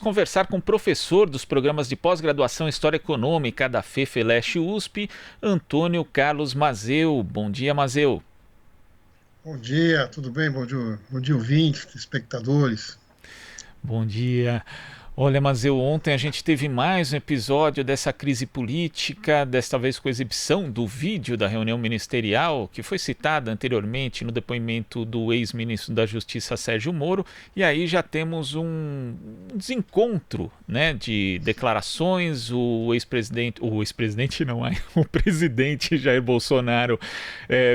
Conversar com o professor dos programas de pós-graduação em História Econômica da FEFELESH USP, Antônio Carlos Mazeu. Bom dia, Mazeu. Bom dia, tudo bem? Bom dia, ouvintes, espectadores. Bom dia. Olha, Mazeu, ontem a gente teve mais um episódio dessa crise política, desta vez com a exibição do vídeo da reunião ministerial, que foi citada anteriormente no depoimento do ex-ministro da Justiça, Sérgio Moro, e aí já temos um desencontro, né, de declarações. O ex-presidente não, o presidente Jair Bolsonaro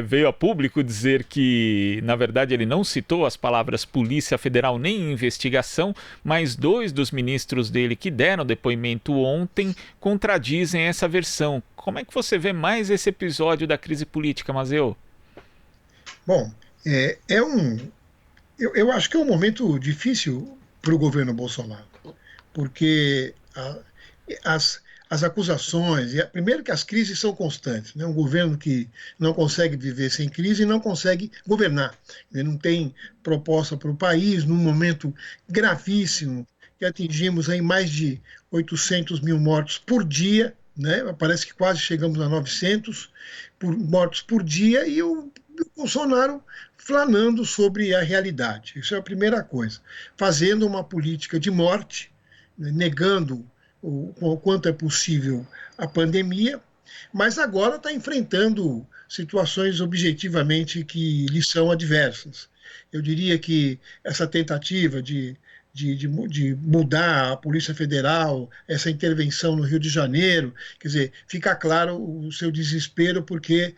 veio a público dizer que, na verdade, ele não citou as palavras Polícia Federal nem investigação, mas dois dos ministros dele que deram depoimento ontem contradizem essa versão. Como é que você vê mais esse episódio da crise política, Mazeu? Bom, eu acho que é um momento difícil para o governo Bolsonaro, porque as acusações, primeiro que as crises são constantes, né? Um governo que não consegue viver sem crise não consegue governar. Ele não tem proposta para o país num momento gravíssimo, que atingimos aí mais de 800 mil mortos por dia, né? Parece que quase chegamos a 900 mortos por dia, e o Bolsonaro flanando sobre a realidade. Isso é a primeira coisa. Fazendo uma política de morte, né? Negando o quanto é possível a pandemia, mas agora está enfrentando situações objetivamente que lhe são adversas. Eu diria que essa tentativa de mudar a Polícia Federal, essa intervenção no Rio de Janeiro, quer dizer, fica claro o seu desespero, porque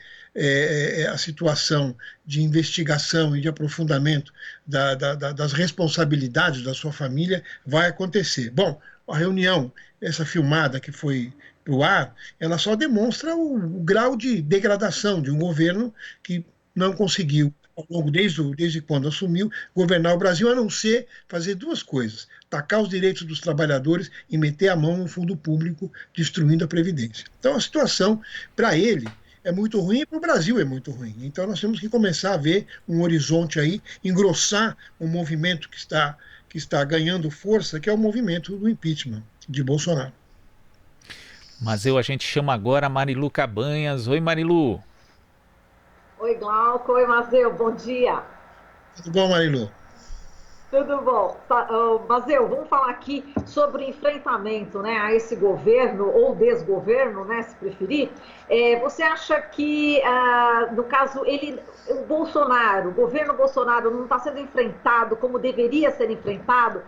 a situação de investigação e de aprofundamento das responsabilidades da sua família vai acontecer. Bom, a reunião, essa filmada que foi para o ar, ela só demonstra o grau de degradação de um governo que não conseguiu, ao longo, desde quando assumiu, governar o Brasil, a não ser fazer duas coisas: tacar os direitos dos trabalhadores e meter a mão no fundo público, destruindo a Previdência. Então, a situação, para ele, é muito ruim, e para o Brasil é muito ruim. Então, nós temos que começar a ver um horizonte aí, engrossar um movimento que está ganhando força, que é o movimento do impeachment de Bolsonaro. Mazeu, a gente chama agora a Marilu Cabanhas. Oi, Marilu. Oi, Glauco. Oi, Mazeu. Bom dia. Tudo bom, Marilu? Tudo bom? Mazeu, vamos falar aqui sobre enfrentamento, né, a esse governo, ou desgoverno, né, se preferir. Você acha que, no caso, o governo Bolsonaro não está sendo enfrentado como deveria ser enfrentado?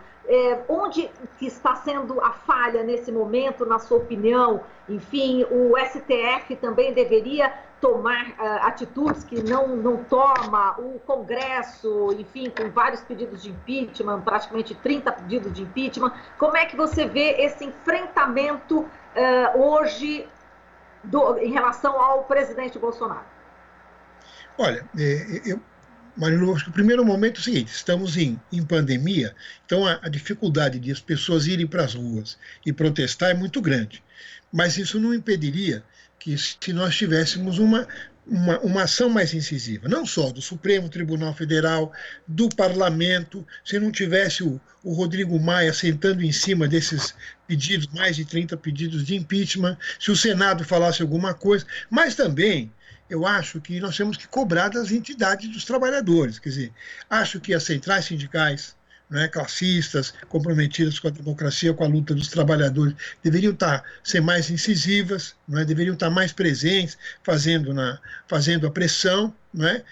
Onde que está sendo a falha nesse momento, na sua opinião? Enfim, o STF também deveria tomar atitudes que não toma, o Congresso, enfim, com vários pedidos de impeachment, praticamente 30 pedidos de impeachment. Como é que você vê esse enfrentamento hoje em relação ao presidente Bolsonaro? Olha, Marilu, acho que o primeiro momento é o seguinte: estamos em pandemia, então a dificuldade de as pessoas irem para as ruas e protestar é muito grande. Mas isso não impediria que, se nós tivéssemos uma ação mais incisiva, não só do Supremo Tribunal Federal, do Parlamento, se não tivesse o Rodrigo Maia sentando em cima desses pedidos, mais de 30 pedidos de impeachment, se o Senado falasse alguma coisa, mas também eu acho que nós temos que cobrar das entidades dos trabalhadores. Quer dizer, acho que as centrais sindicais, né, classistas, comprometidas com a democracia, com a luta dos trabalhadores, deveriam ser mais incisivas, né, deveriam estar mais presentes, fazendo a pressão. Né?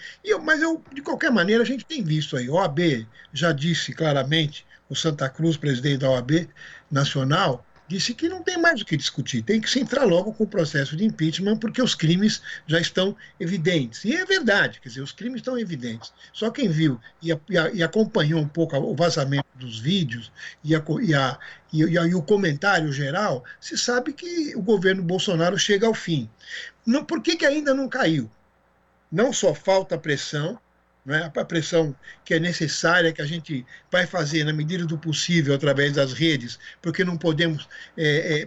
Mas, de qualquer maneira, a gente tem visto aí. A OAB já disse claramente, o Santa Cruz, presidente da OAB Nacional, disse que não tem mais o que discutir, tem que se entrar logo com o processo de impeachment, porque os crimes já estão evidentes. E é verdade, quer dizer, os crimes estão evidentes. Só quem viu e acompanhou um pouco o vazamento dos vídeos e o comentário geral, se sabe que o governo Bolsonaro chega ao fim. Por que ainda não caiu? Não só falta pressão, né, a pressão que é necessária, que a gente vai fazer na medida do possível através das redes, porque não podemos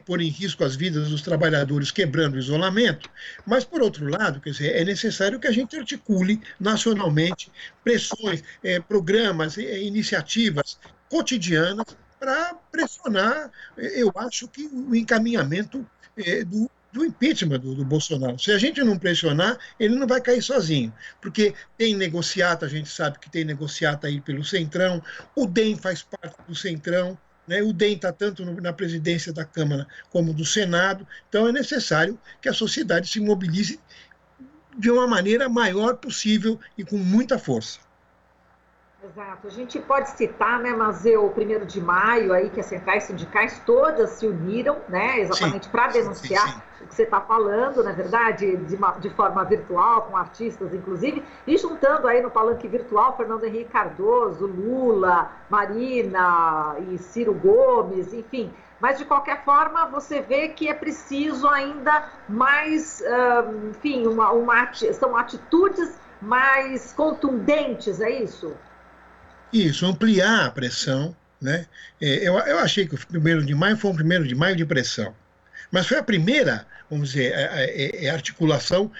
pôr em risco as vidas dos trabalhadores quebrando o isolamento, mas, por outro lado, quer dizer, é necessário que a gente articule nacionalmente pressões, programas, iniciativas cotidianas para pressionar, eu acho que o encaminhamento do impeachment do Bolsonaro. Se a gente não pressionar, ele não vai cair sozinho, porque tem negociata, a gente sabe que tem negociata aí pelo Centrão, o DEM faz parte do Centrão, né? O DEM está tanto na presidência da Câmara como do Senado, então é necessário que a sociedade se mobilize de uma maneira maior possível e com muita força. Exato. A gente pode citar, né, Mazeu, o 1º de maio, aí, que as centrais sindicais todas se uniram, né, exatamente para denunciar sim. O que você está falando, na verdade, de forma virtual, com artistas, inclusive, e juntando aí no palanque virtual Fernando Henrique Cardoso, Lula, Marina e Ciro Gomes, enfim. Mas, de qualquer forma, você vê que é preciso ainda mais, enfim, são atitudes mais contundentes, é isso? Isso, ampliar a pressão, né? Eu achei que o 1º de maio foi um 1º de maio de pressão, mas foi a primeira, vamos dizer, articulação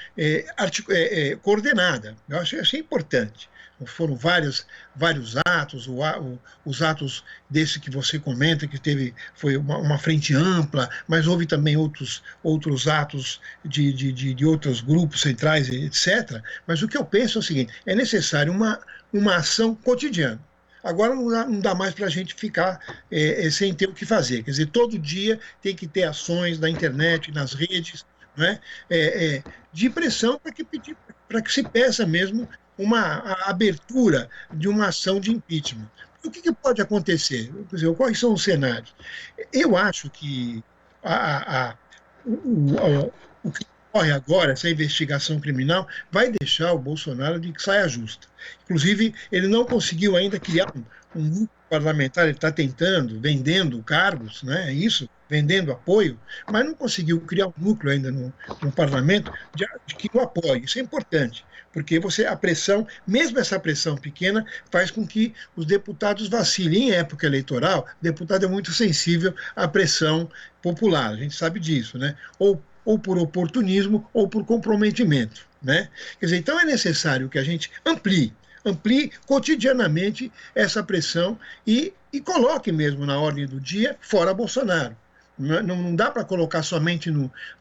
coordenada. Eu achei importante. Foram vários atos, os atos desse que você comenta, que foi uma frente ampla, mas houve também outros atos de outros grupos centrais, etc. Mas o que eu penso é o seguinte, é necessário uma ação cotidiana. Agora não dá mais para a gente ficar sem ter o que fazer. Quer dizer, todo dia tem que ter ações na internet, nas redes, né, de pressão para que se peça mesmo a abertura de uma ação de impeachment. O que pode acontecer? Quer dizer, quais são os cenários? Eu acho que o que ocorre agora, essa investigação criminal, vai deixar o Bolsonaro de saia justa. Inclusive, ele não conseguiu ainda criar um grupo parlamentar, ele está tentando, vendendo cargos, né, isso, vendendo apoio, mas não conseguiu criar um núcleo ainda no parlamento que o apoie. Isso é importante, porque a pressão, mesmo essa pressão pequena, faz com que os deputados vacilem. Em época eleitoral, o deputado é muito sensível à pressão popular, a gente sabe disso, né? Ou por oportunismo ou por comprometimento, né? Quer dizer, então é necessário que a gente amplie cotidianamente essa pressão e coloque mesmo na ordem do dia fora Bolsonaro. Não dá para colocar somente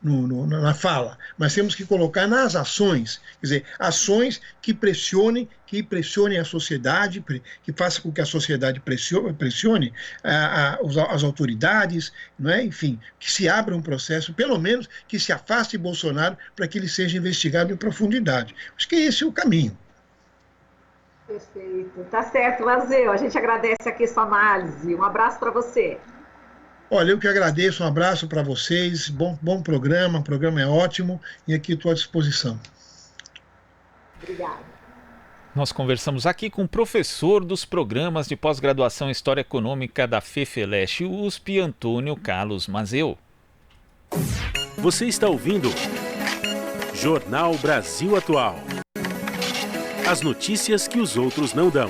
na fala, mas temos que colocar nas ações, quer dizer, ações que pressionem a sociedade, que façam com que a sociedade pressione as autoridades, não é? Enfim, que se abra um processo, pelo menos que se afaste Bolsonaro para que ele seja investigado em profundidade. Acho que esse é o caminho. Perfeito, tá certo, Mazeu. A gente agradece aqui sua análise. Um abraço para você. Olha, eu que agradeço, um abraço para vocês, bom programa, o programa é ótimo e aqui estou à disposição. Obrigada. Nós conversamos aqui com o professor dos programas de pós-graduação em História Econômica da FEFELESH USP, Antônio Carlos Mazeu. Você está ouvindo Jornal Brasil Atual. As notícias que os outros não dão.